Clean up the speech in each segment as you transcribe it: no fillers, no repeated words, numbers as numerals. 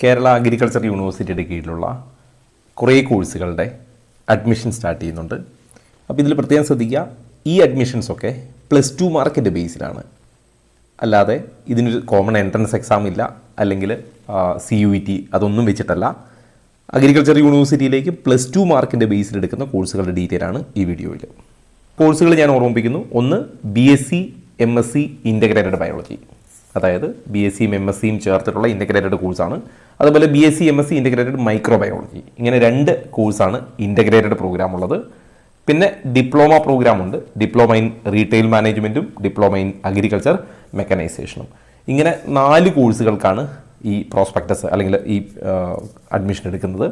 Kerala agriculture യൂണിവേഴ്സിറ്റിയുടെ കീഴിലുള്ള കുറേ കോഴ്സുകളുടെ അഡ്മിഷൻ സ്റ്റാർട്ട് ചെയ്യുന്നുണ്ട്. അപ്പോൾ ഇതിൽ പ്രത്യേകം ശ്രദ്ധിക്കുക, ഈ അഡ്മിഷൻസൊക്കെ +2 മാർക്കിൻ്റെ ബേസിലാണ്. അല്ലാതെ ഇതിനൊരു കോമൺ എൻട്രൻസ് എക്സാം ഇല്ല, അല്ലെങ്കിൽ CUET അതൊന്നും വെച്ചിട്ടല്ല. അഗ്രികൾച്ചർ യൂണിവേഴ്സിറ്റിയിലേക്ക് +2 മാർക്കിൻ്റെ ബേസിലെടുക്കുന്ന കോഴ്സുകളുടെ ഡീറ്റെയിൽ ആണ് ഈ വീഡിയോയിൽ. കോഴ്സുകൾ ഞാൻ ഓർമ്മിപ്പിക്കുന്നു. ഒന്ന് BSc MSc ഇൻ്റഗ്രേറ്റഡ് ബയോളജി, അതായത് BScയും MScയും ചേർത്തിട്ടുള്ള ഇൻ്റഗ്രേറ്റഡ് കോഴ്സാണ്. അതുപോലെ BSc MSc ഇൻ്റഗ്രേറ്റഡ് മൈക്രോബയോളജി, ഇങ്ങനെ 2 കോഴ്സാണ് ഇൻ്റഗ്രേറ്റഡ് പ്രോഗ്രാം ഉള്ളത്. പിന്നെ ഡിപ്ലോമ പ്രോഗ്രാം ഉണ്ട്, ഡിപ്ലോമ ഇൻ റീറ്റെയിൽ മാനേജ്മെൻറ്റും ഡിപ്ലോമ ഇൻ അഗ്രികൾച്ചർ മെക്കനൈസേഷനും. ഇങ്ങനെ 4 കോഴ്സുകൾക്കാണ് ഈ പ്രോസ്പെക്ടസ് അല്ലെങ്കിൽ ഈ അഡ്മിഷൻ എടുക്കുന്നത്.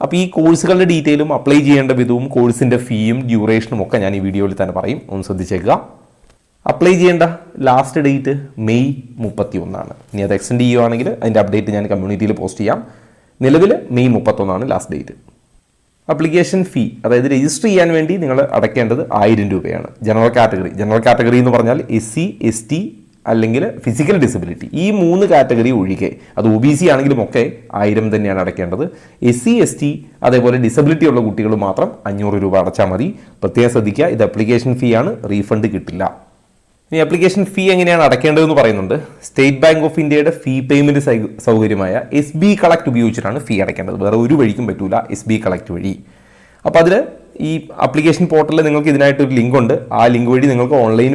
അപ്പോൾ ഈ കോഴ്സുകളുടെ ഡീറ്റെയിലും അപ്ലൈ ചെയ്യേണ്ട വിധവും കോഴ്സിൻ്റെ ഫീയും ഡ്യൂറേഷനും ഒക്കെ ഞാൻ ഈ വീഡിയോയിൽ തന്നെ പറയും, ഒന്ന് ശ്രദ്ധിച്ചേക്കുക. അപ്ലൈ ചെയ്യേണ്ട ലാസ്റ്റ് ഡേറ്റ് മെയ് 31. ഇനി അത് എക്സ്റ്റെൻഡ് ചെയ്യുകയാണെങ്കിൽ അതിൻ്റെ അപ്ഡേറ്റ് ഞാൻ കമ്മ്യൂണിറ്റിയിൽ പോസ്റ്റ് ചെയ്യാം. നിലവിൽ May 31 last date. Application fee, അതായത് രജിസ്റ്റർ ചെയ്യാൻ വേണ്ടി നിങ്ങൾ അടയ്ക്കേണ്ടത് 1000 രൂപയാണ്. ജനറൽ കാറ്റഗറി എന്ന് പറഞ്ഞാൽ SC ST അല്ലെങ്കിൽ ഫിസിക്കൽ ഡിസബിലിറ്റി, ഈ 3 കാറ്റഗറി ഒഴികെ, അത് OBC ആണെങ്കിലും ഒക്കെ 1000 തന്നെയാണ് അടയ്ക്കേണ്ടത്. SC ST അതേപോലെ ഡിസബിലിറ്റി ഉള്ള കുട്ടികൾ മാത്രം 500 രൂപ അടച്ചാൽ മതി. പ്രത്യേകം ശ്രദ്ധിക്കുക, ഇത് അപ്ലിക്കേഷൻ ഫീ ആണ്, റീഫണ്ട് കിട്ടില്ല. ഇനി അപ്ലിക്കേഷൻ ഫീ എങ്ങനെയാണ് അടയ്ക്കേണ്ടതെന്ന് പറയുന്നുണ്ട്. സ്റ്റേറ്റ് ബാങ്ക് ഓഫ് ഇന്ത്യയുടെ ഫീ പേയ്മെൻറ്റ് സൗകര്യമായ SB കളക്ട് ഉപയോഗിച്ചിട്ടാണ് ഫീ അടയ്ക്കേണ്ടത്. വേറെ ഒരു വഴിക്കും പറ്റൂല, SB കളക്ട് വഴി. അപ്പോൾ അതിൽ ഈ അപ്ലിക്കേഷൻ പോർട്ടലിൽ നിങ്ങൾക്ക് ഇതിനായിട്ടൊരു ലിങ്ക് ഉണ്ട്. ആ ലിങ്ക് വഴി നിങ്ങൾക്ക് ഓൺലൈൻ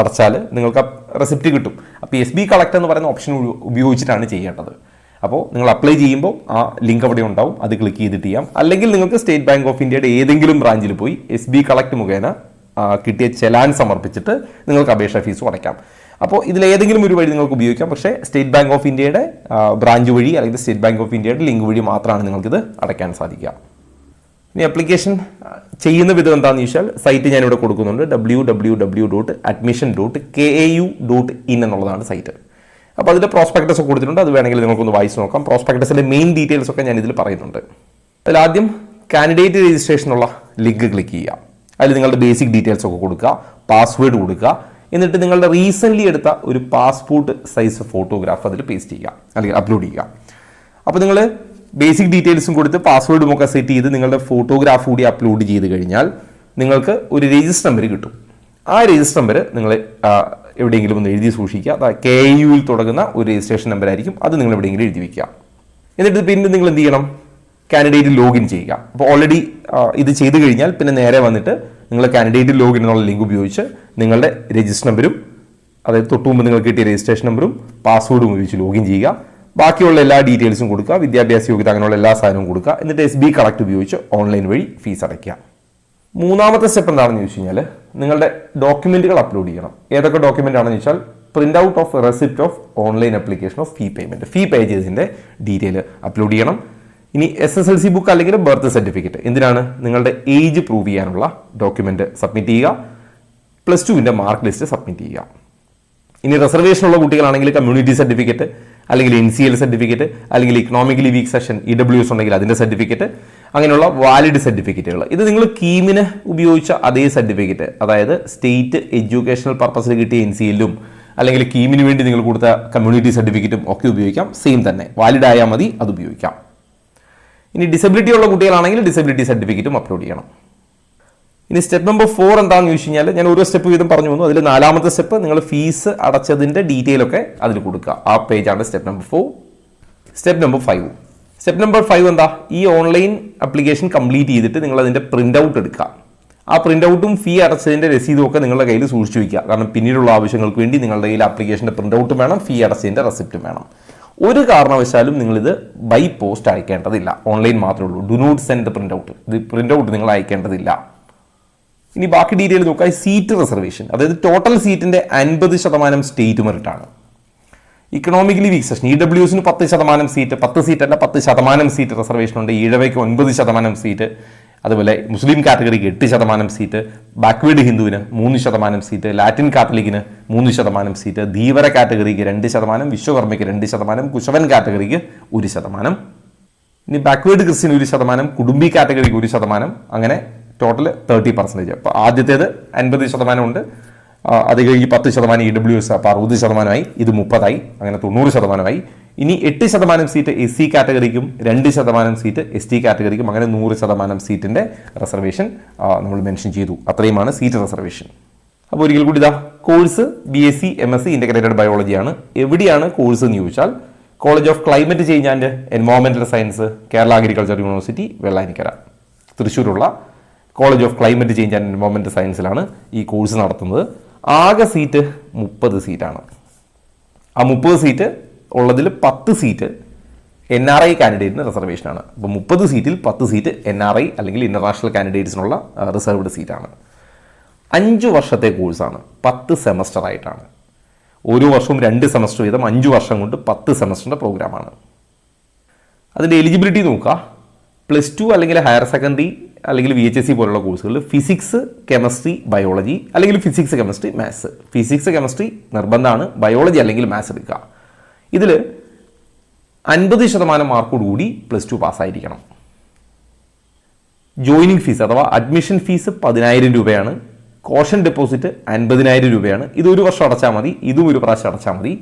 അടച്ചാൽ നിങ്ങൾക്ക് റെസിപ്റ്റ് കിട്ടും. അപ്പോൾ SB കളക്ട് എന്ന് പറയുന്ന ഓപ്ഷൻ ഉപയോഗിച്ചിട്ടാണ് ചെയ്യേണ്ടത്. അപ്പോൾ നിങ്ങൾ അപ്ലൈ ചെയ്യുമ്പോൾ ആ ലിങ്ക് അവിടെ ഉണ്ടാവും, അത് ക്ലിക്ക് ചെയ്തിട്ട് ചെയ്യാം. അല്ലെങ്കിൽ നിങ്ങൾക്ക് സ്റ്റേറ്റ് ബാങ്ക് ഓഫ് ഇന്ത്യയുടെ ഏതെങ്കിലും ബ്രാഞ്ചിൽ പോയി SB കളക്ട് മുഖേന കിട്ടിയ ചെലാൻ സമർപ്പിച്ചിട്ട് നിങ്ങൾക്ക് അപേക്ഷാ ഫീസും അടയ്ക്കാം. അപ്പോൾ ഇതിലേതെങ്കിലും ഒരു വഴി നിങ്ങൾക്ക് ഉപയോഗിക്കാം. പക്ഷേ സ്റ്റേറ്റ് ബാങ്ക് ഓഫ് ഇന്ത്യയുടെ ബ്രാഞ്ച് വഴി അല്ലെങ്കിൽ സ്റ്റേറ്റ് ബാങ്ക് ഓഫ് ഇന്ത്യയുടെ ലിങ്ക് വഴി മാത്രമാണ് നിങ്ങൾക്കിത് അടയ്ക്കാൻ സാധിക്കുക. ഇനി അപ്ലിക്കേഷൻ ചെയ്യുന്ന വിധം എന്താണെന്ന് ചോദിച്ചാൽ സൈറ്റ് ഞാനിവിടെ കൊടുക്കുന്നുണ്ട്. www.admission.kau.in എന്നുള്ളതാണ് സൈറ്റ്. അപ്പോൾ അതിൽ പ്രോസ്പെക്ടസ് ഒക്കെ കൊടുത്തിട്ടുണ്ട്, അത് വേണമെങ്കിൽ നിങ്ങൾക്കൊന്ന് വായിച്ച് നോക്കാം. പ്രോസ്പെക്ടസിൻ്റെ മെയിൻ ഡീറ്റെയിൽസ് ഒക്കെ ഞാൻ ഇതിൽ പറയുന്നുണ്ട്. അതിലാദ്യം കാൻഡിഡേറ്റ് രജിസ്ട്രേഷനുള്ള ലിങ്ക് ക്ലിക്ക് ചെയ്യുക. അതിൽ നിങ്ങളുടെ ബേസിക് ഡീറ്റെയിൽസ് ഒക്കെ കൊടുക്കുക, പാസ്വേഡ് കൊടുക്കുക. എന്നിട്ട് നിങ്ങളുടെ റീസെൻ്റ്ലി എടുത്ത ഒരു പാസ്പോർട്ട് സൈസ് ഫോട്ടോഗ്രാഫ് അതിൽ പേസ്റ്റ് ചെയ്യുക അല്ലെങ്കിൽ അപ്ലോഡ് ചെയ്യുക. അപ്പോൾ നിങ്ങൾ ബേസിക് ഡീറ്റെയിൽസും കൊടുത്ത് പാസ്വേഡും ഒക്കെ സെറ്റ് ചെയ്ത് നിങ്ങളുടെ ഫോട്ടോഗ്രാഫ് കൂടി അപ്ലോഡ് ചെയ്ത് കഴിഞ്ഞാൽ നിങ്ങൾക്ക് ഒരു രജിസ്റ്റർ നമ്പർ കിട്ടും. ആ രജിസ്റ്റർ നമ്പർ നിങ്ങൾ എവിടെയെങ്കിലും ഒന്ന് എഴുതി സൂക്ഷിക്കുക. KUയിൽ തുടങ്ങുന്ന ഒരു രജിസ്ട്രേഷൻ നമ്പർ ആയിരിക്കും, അത് നിങ്ങൾ എവിടെയെങ്കിലും എഴുതി വയ്ക്കുക. എന്നിട്ട് പിന്നെ നിങ്ങൾ എന്ത് ചെയ്യണം, കാൻഡിഡേറ്റ് ലോഗിൻ ചെയ്യുക. അപ്പോൾ ഓൾറെഡി ഇത് ചെയ്ത് കഴിഞ്ഞാൽ പിന്നെ നേരെ വന്നിട്ട് നിങ്ങൾ കാൻഡിഡേറ്റ് ലോഗിൻ എന്നുള്ള ലിങ്ക് ഉപയോഗിച്ച് നിങ്ങളുടെ രജിസ്റ്റർ നമ്പരും, അതായത് തൊട്ട് മുമ്പ് നിങ്ങൾക്ക് കിട്ടിയ രജിസ്ട്രേഷൻ നമ്പറും പാസ്വേഡും ഉപയോഗിച്ച് ലോഗിൻ ചെയ്യുക. ബാക്കിയുള്ള എല്ലാ ഡീറ്റെയിൽസും കൊടുക്കുക, വിദ്യാഭ്യാസ യോഗ്യത അങ്ങനെയുള്ള എല്ലാ സാധനവും കൊടുക്കുക. എന്നിട്ട് SB കളക്ട് ഉപയോഗിച്ച് ഓൺലൈൻ വഴി ഫീസ് അടയ്ക്കുക. മൂന്നാമത്തെ സ്റ്റെപ്പ് എന്താണെന്ന് ചോദിച്ചു കഴിഞ്ഞാൽ നിങ്ങളുടെ ഡോക്യുമെൻറ്റുകൾ അപ്ലോഡ് ചെയ്യണം. ഏതൊക്കെ ഡോക്യുമെൻ്റ് ആണെന്ന് വെച്ചാൽ print out of receipt of online application of fee payment, fee pay ചെയ്തതിൻ്റെ ഡീറ്റെയിൽ അപ്ലോഡ് ചെയ്യണം. ഇനി SSLC ബുക്ക് അല്ലെങ്കിൽ ബർത്ത് സർട്ടിഫിക്കറ്റ്, എന്തിനാണ്, നിങ്ങളുടെ ഏജ് പ്രൂവ് ചെയ്യാനുള്ള ഡോക്യുമെൻ്റ് സബ്മിറ്റ് ചെയ്യുക. +2ൻ്റെ മാർക്ക് ലിസ്റ്റ് സബ്മിറ്റ് ചെയ്യുക. ഇനി റിസർവേഷനുള്ള കുട്ടികളാണെങ്കിൽ കമ്മ്യൂണിറ്റി സർട്ടിഫിക്കറ്റ് അല്ലെങ്കിൽ NCL സർട്ടിഫിക്കറ്റ് അല്ലെങ്കിൽ ഇക്കണോമിക്കലി വീക്ക് സെഷൻ EWS ഉണ്ടെങ്കിൽ അതിൻ്റെ സർട്ടിഫിക്കറ്റ്, അങ്ങനെയുള്ള വാലിഡ് സർട്ടിഫിക്കറ്റുകൾ. ഇത് നിങ്ങൾ കീമിന് ഉപയോഗിച്ച അതേ സർട്ടിഫിക്കറ്റ്, അതായത് സ്റ്റേറ്റ് എഡ്യൂക്കേഷണൽ പർപ്പസിൽ കിട്ടിയ NCLലും അല്ലെങ്കിൽ കീമിന് വേണ്ടി നിങ്ങൾ കൊടുത്ത കമ്മ്യൂണിറ്റി സർട്ടിഫിക്കറ്റും ഒക്കെ ഉപയോഗിക്കാം. സെയിം തന്നെ, വാലിഡ് ആയാൽ മതി, അത് ഉപയോഗിക്കാം. ഇനി ഡിസബിലിറ്റി ഉള്ള കുട്ടികളാണെങ്കിൽ ഡിസബിലിറ്റി സർട്ടിഫിക്കറ്റും അപ്ലോഡ് ചെയ്യണം. ഇനി സ്റ്റെപ്പ് നമ്പർ 4 എന്താണെന്ന് ചോദിച്ചു കഴിഞ്ഞാൽ ഞാൻ ഓരോ സ്റ്റെപ്പ് വീതം പറഞ്ഞു വന്നു. അതിൽ 4ാമത്തെ സ്റ്റെപ്പ് നിങ്ങൾ ഫീസ് അടച്ചതിൻ്റെ ഡീറ്റെയിൽ ഒക്കെ അതിൽ കൊടുക്കുക. ആ പേജാണ് step number 4. Step number 5. Step number 5 എന്താ, ഈ ഓൺലൈൻ അപ്ലിക്കേഷൻ കംപ്ലീറ്റ് ചെയ്തിട്ട് നിങ്ങൾ അതിൻ്റെ പ്രിൻ്റ് ഔട്ട് എടുക്കുക. ആ പ്രിൻ്റ് ഔട്ടും ഫീ അടച്ചതിൻ്റെ രസീതും ഒക്കെ നിങ്ങളുടെ കയ്യിൽ സൂക്ഷിച്ചു വയ്ക്കുക. കാരണം പിന്നീടുള്ള ആവശ്യങ്ങൾക്ക് വേണ്ടി നിങ്ങളുടെ കയ്യിൽ ആപ്ലിക്കേഷൻ്റെ പ്രിൻ്റ് ഔട്ടും വേണം, ഫീ അടച്ചതിൻ്റെ റെസിപ്റ്റും വേണം. ഒരു കാരണവശാലും നിങ്ങളിത് ബൈ പോസ്റ്റ് അയക്കേണ്ടതില്ല, ഓൺലൈൻ മാത്രമേ ഉള്ളൂ. Do not send the print out, ഇത് പ്രിൻ്റ് ഔട്ട് നിങ്ങൾ അയക്കേണ്ടതില്ല. ഇനി ബാക്കി ഡീറ്റെയിൽ നോക്കുക. സീറ്റ് റിസർവേഷൻ, അതായത് ടോട്ടൽ സീറ്റിൻ്റെ 50% സ്റ്റേറ്റ് മെറിറ്റാണ്. ഇക്കണോമിക്കലി വീക്ക് സെഷൻ EWSന് 10% സീറ്റ്, 10 സീറ്റല്ല 10% സീറ്റ് റിസർവേഷൻ ഉണ്ട്. ഈഴവയ്ക്ക് 9% സീറ്റ്, അതുപോലെ മുസ്ലിം കാറ്റഗറിക്ക് 8% സീറ്റ്, ബാക്ക്വേർഡ് ഹിന്ദുവിന് 3% സീറ്റ്, ലാറ്റിൻ കാത്തലിക്കിന് 3% സീറ്റ്, ധീവര കാറ്റഗറിക്ക് 2%, വിശ്വകർമ്മയ്ക്ക് 2%, കുശവൻ കാറ്റഗറിക്ക് 1%. ഇനി ബാക്ക്വേർഡ് ക്രിസ്ത്യൻ 1%, കുടുംബി കാറ്റഗറിക്ക് 1%, അങ്ങനെ ടോട്ടൽ 30%. അപ്പോൾ ആദ്യത്തേത് 50% ഉണ്ട്, അത് കഴിഞ്ഞ് 10% EWS, അപ്പോൾ 60%, ഇത് 30%, അങ്ങനെ 90%. ഇനി 8% സീറ്റ് SC കാറ്റഗറിക്കും 2% സീറ്റ് ST കാറ്റഗറിക്കും, അങ്ങനെ 100% സീറ്റിൻ്റെ റിസർവേഷൻ നമ്മൾ മെൻഷൻ ചെയ്തു. അത്രയുമാണ് സീറ്റ് റിസർവേഷൻ. അപ്പോൾ ഒരിക്കൽ കൂടി ഇതാ കോഴ്സ് BSc MSc ഇൻ്റഗ്രേറ്റഡ് ബയോളജിയാണ്. എവിടെയാണ് കോഴ്സ് എന്ന് ചോദിച്ചാൽ college of climate change and environmental science, Kerala agriculture university, Vellanikkara, തൃശ്ശൂരുള്ള college of climate change and environmental സയൻസിലാണ് ഈ കോഴ്സ് നടത്തുന്നത്. ആകെ സീറ്റ് 30 സീറ്റാണ്. ആ 30 സീറ്റ് ഉള്ളതിൽ 10 സീറ്റ് NRI കാൻഡിഡേറ്റിന് റിസർവേഷനാണ്. അപ്പോൾ 30 സീറ്റിൽ 10 സീറ്റ് NRI അല്ലെങ്കിൽ ഇൻ്റർനാഷണൽ കാൻഡിഡേറ്റ്സിനുള്ള റിസർവ്ഡ് സീറ്റാണ്. 5 വർഷത്തെ കോഴ്സാണ്, 10 സെമസ്റ്റർ ആയിട്ടാണ്. ഓരോ വർഷവും 2 സെമസ്റ്റർ വീതം 5 വർഷം കൊണ്ട് 10 സെമസ്റ്ററിൻ്റെ പ്രോഗ്രാമാണ്. അതിൻ്റെ എലിജിബിലിറ്റി നോക്കുക. +2 അല്ലെങ്കിൽ ഹയർ സെക്കൻഡറി അല്ലെങ്കിൽ VHSC പോലുള്ള കോഴ്സുകളിൽ ഫിസിക്സ്, കെമിസ്ട്രി, ബയോളജി അല്ലെങ്കിൽ physics, chemistry, maths. Physics, chemistry നിർബന്ധമാണ്, ബയോളജി അല്ലെങ്കിൽ മാത്സ് എടുക്കുക. ഇതിൽ 50% മാർക്കോടുകൂടി +2 പാസ്സായിരിക്കണം. ജോയിനിങ് ഫീസ് അഥവാ അഡ്മിഷൻ ഫീസ് 10,000 രൂപയാണ്. കോഷൻ ഡെപ്പോസിറ്റ് 50,000 രൂപയാണ്. ഇത് ഒരു വർഷം അടച്ചാൽ മതി, ഇതും ഒരു പ്രാവശ്യം അടച്ചാൽ മതി.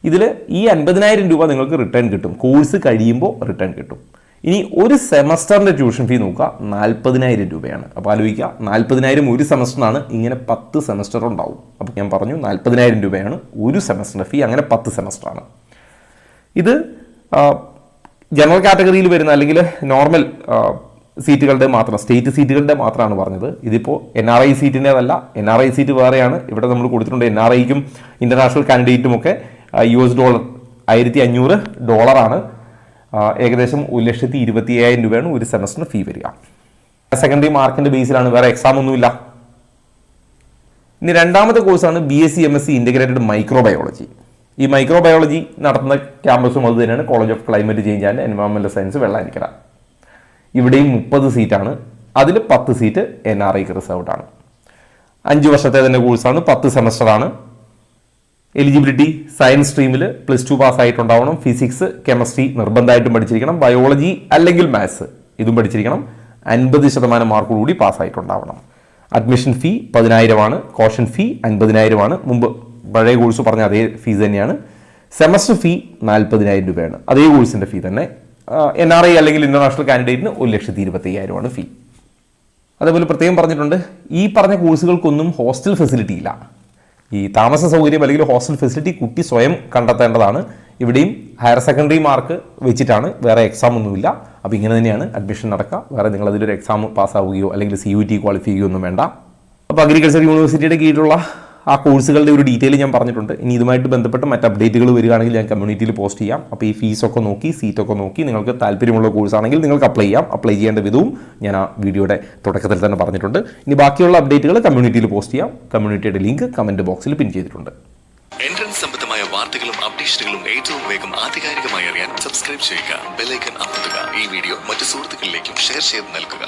ഇതിൽ ഈ 50,000 രൂപ നിങ്ങൾക്ക് റിട്ടേൺ കിട്ടും, കോഴ്സ് കഴിയുമ്പോൾ റിട്ടേൺ കിട്ടും. ഇനി ഒരു സെമസ്റ്ററിൻ്റെ ട്യൂഷൻ ഫീ നോക്കുക, 40,000 രൂപയാണ്. അപ്പോൾ ആലോചിക്കുക, 40,000 ഒരു സെമസ്റ്ററിനാണ്. ഇങ്ങനെ 10 സെമസ്റ്റർ ഉണ്ടാവും. അപ്പോൾ ഞാൻ പറഞ്ഞു 40,000 രൂപയാണ് ഒരു സെമസ്റ്ററിൻ്റെ ഫീ, അങ്ങനെ 10 സെമസ്റ്ററാണ്. ഇത് ജനറൽ കാറ്റഗറിയിൽ വരുന്ന അല്ലെങ്കിൽ നോർമൽ സീറ്റുകളുടെ മാത്രം, സ്റ്റേറ്റ് സീറ്റുകളുടെ മാത്രമാണ് പറഞ്ഞത്. ഇതിപ്പോൾ NRI സീറ്റിൻ്റെതല്ല. NRI സീറ്റ് വേറെയാണ്. ഇവിടെ നമ്മൾ കൊടുത്തിട്ടുണ്ട് NRIക്കും ഇൻ്റർനാഷണൽ കാൻഡിഡേറ്റും ഒക്കെ $1,500 ഏകദേശം 1,25,000 രൂപയാണ് ഒരു സെമസ്റ്ററിന് ഫീ വരിക. സെക്കൻഡറി മാർക്കിൻ്റെ ബേസിലാണ്, വേറെ എക്സാം ഒന്നുമില്ല. ഇനി രണ്ടാമത്തെ കോഴ്സാണ് BSc MSc ഇൻ്റഗ്രേറ്റഡ് മൈക്രോബയോളജി. ഈ മൈക്രോബയോളജി നടത്തുന്ന ക്യാമ്പസും അത് തന്നെയാണ് college of climate change and environmental science, Vellanikkara. ഇവിടെയും 30 സീറ്റാണ്. അതിൽ 10 സീറ്റ് NRIക്ക് റിസർവ്ഡ് ആണ്. 5 വർഷത്തെ തന്നെ കോഴ്സാണ്, 10 സെമസ്റ്ററാണ്. എലിജിബിലിറ്റി സയൻസ് സ്ട്രീമിൽ +2 പാസ്സായിട്ടുണ്ടാവണം. ഫിസിക്സ്, കെമിസ്ട്രി നിർബന്ധമായിട്ടും പഠിച്ചിരിക്കണം. ബയോളജി അല്ലെങ്കിൽ മാത്സ് ഇതും പഠിച്ചിരിക്കണം. 50% മാർക്കോടുകൂടി പാസ്സായിട്ടുണ്ടാവണം. അഡ്മിഷൻ ഫീ 10,000 ആണ്. കോഷൻ ഫീ 50,000 ആണ്. മുമ്പ് പഴയ കോഴ്സ് പറഞ്ഞ അതേ ഫീസ് തന്നെയാണ്. സെമസ്റ്റർ ഫീ 40,000 രൂപയാണ്. അതേ കോഴ്സിൻ്റെ ഫീ തന്നെ. NRI അല്ലെങ്കിൽ ഇൻ്റർനാഷണൽ കാൻഡിഡേറ്റിന് 1,25,000 ഫീ. അതേപോലെ പ്രത്യേകം പറഞ്ഞിട്ടുണ്ട്, ഈ പറഞ്ഞ കോഴ്സുകൾക്കൊന്നും ഹോസ്റ്റൽ ഫെസിലിറ്റി ഇല്ല. ഈ താമസ സൗകര്യം അല്ലെങ്കിൽ ഹോസ്റ്റൽ ഫെസിലിറ്റി കുട്ടി സ്വയം കണ്ടെത്തേണ്ടതാണ്. ഇവിടെയും ഹയർ സെക്കൻഡറി മാർക്ക് വെച്ചിട്ടാണ്, വേറെ എക്സാം ഒന്നുമില്ല. അപ്പോൾ ഇങ്ങനെ തന്നെയാണ് അഡ്മിഷൻ നടക്കുക. വേറെ നിങ്ങൾ അതിലൊരു എക്സാം പാസ്സാവുകയോ അല്ലെങ്കിൽ CUT ക്വാളിഫൈ ചെയ്യുകയോ ഒന്നും വേണ്ട. അപ്പോൾ അഗ്രികൾച്ചർ യൂണിവേഴ്സിറ്റിയുടെ കീഴിലുള്ള ആ കോഴ്സുകളുടെ ഒരു ഡീറ്റെയിൽ ഞാൻ പറഞ്ഞിട്ടുണ്ട്. ഇനി ഇതുമായിട്ട് ബന്ധപ്പെട്ട് മറ്റ് അപ്ഡേറ്റുകൾ വരികയാണെങ്കിൽ ഞാൻ കമ്മ്യൂണിറ്റിയിൽ പോസ്റ്റ് ചെയ്യാം. അപ്പോൾ ഈ ഫീസൊക്കെ നോക്കി, സീറ്റൊക്കെ നോക്കി നിങ്ങൾക്ക് താല്പര്യമുള്ള കോഴ്സാണെങ്കിൽ നിങ്ങൾക്ക് അപ്ലൈ ചെയ്യാം. അപ്ലൈ ചെയ്യേണ്ട വിധവും ഞാൻ ആ വീഡിയോയുടെ തുടക്കത്തിൽ തന്നെ പറഞ്ഞിട്ടുണ്ട്. ഇനി ബാക്കിയുള്ള അപ്ഡേറ്റുകൾ കമ്മ്യൂണിറ്റിയിൽ പോസ്റ്റ് ചെയ്യാം. കമ്മ്യൂണിറ്റിയുടെ ലിങ്ക് കമൻറ്റ് ബോക്സിൽ പിൻ ചെയ്തിട്ടുണ്ട്. എൻട്രൻസ് സംബന്ധമായ വാർത്തകളും അപ്ഡേഷനുകളും ഏറ്റവും വേഗം ആധികാരികമായി അറിയാൻ സബ്സ്ക്രൈബ് ചെയ്യുക, ബെൽ ഐക്കൺ അമർത്തുക. ഈ വീഡിയോ മറ്റു സുഹൃത്തുക്കളിലേക്കും ഷെയർ ചെയ്ത് നൽകുക.